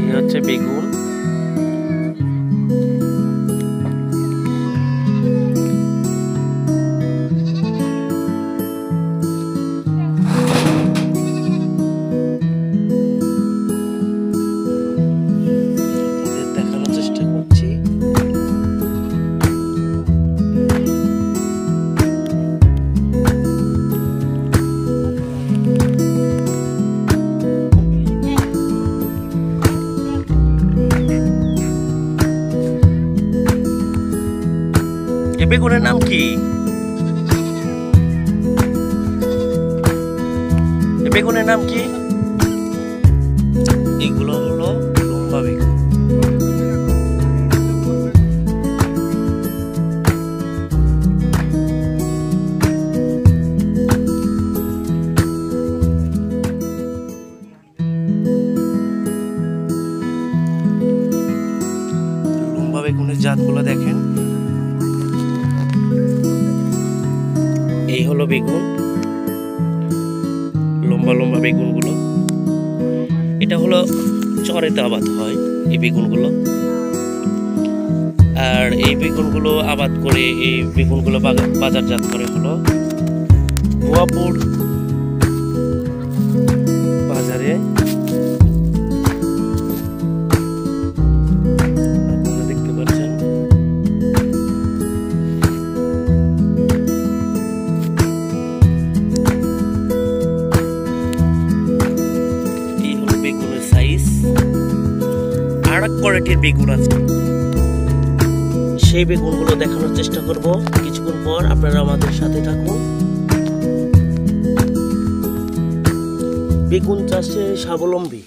এই হচ্ছে বেগুন। দেখানোর চেষ্টা করছি। বেগুনের নাম কি? বেগুনের নাম কি? এগুলো হলো লম্বা বেগুন। লম্বা বেগুনের জাতগুলো দেখেন। এই হলো বেগুন, লম্বা লম্বা বেগুনগুলো। এটা হলো চরেতে আবাদ হয় এই বেগুনগুলো। আর এই বেগুনগুলো আবাদ করে এই বেগুনগুলো বাজারজাত করে হলো ভুয়াপুর বাজারে। আপনারা দেখতে পাচ্ছেন বেগুনের সাইজ। আর এক কোয়ালিটির বেগুন আছে, সেই বেগুনগুলো দেখানোর চেষ্টা করব কিছুক্ষণ পর। আপনারা আমাদের সাথে থাকুন। বেগুন চাষে স্বাবলম্বী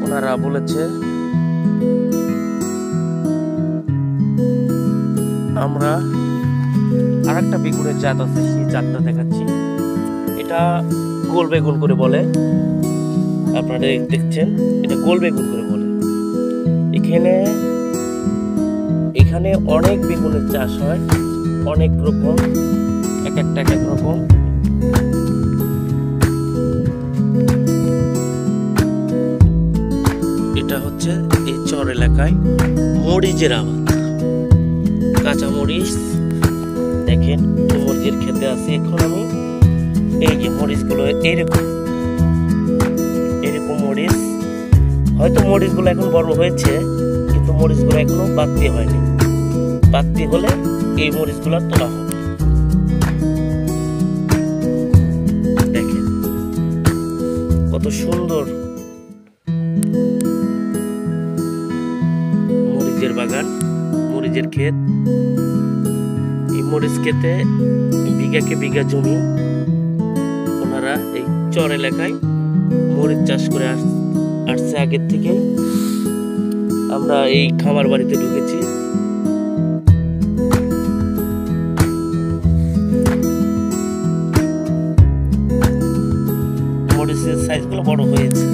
ওনারা বলেছে। আমরা আর একটা বেগুনের জাত আছে, সেই জাতটা দেখাচ্ছি। এটা গোল বেগুন করে বলে, আপনারা দেখছেন, এটা গোল বেগুন করে বলে। এখানে অনেক বেগুনের চাষ হয়, অনেক রকম, এক একটা এক এক রকম। এটা হচ্ছে এই চর এলাকায় মরিচের আবাদ। কাঁচা মরিচ দেখেন, মরিচের খেতে আছে। এখন আমি এই যে মরিচগুলো এইরকম মরিচ, হয়তো মরিচগুলো এখন বড় হয়েছে, কিন্তু মরিচগুলো এখনো বাড়তি হয়নি। বাড়তি হলে এই মরিচগুলো তোলা হবে। দেখেন কত সুন্দর মরিচের বাগান, মরিচের ক্ষেত। এই মরিচ ক্ষেতে বিঘাকে বিঘা জমি ওনারা এই চর এলাকায় মরিচ চাষ করে আসছে আগের থেকে। আমরা এই খামার বাড়িতে ঢুকেছি। মরিচের সাইজগুলো বড় হয়েছে।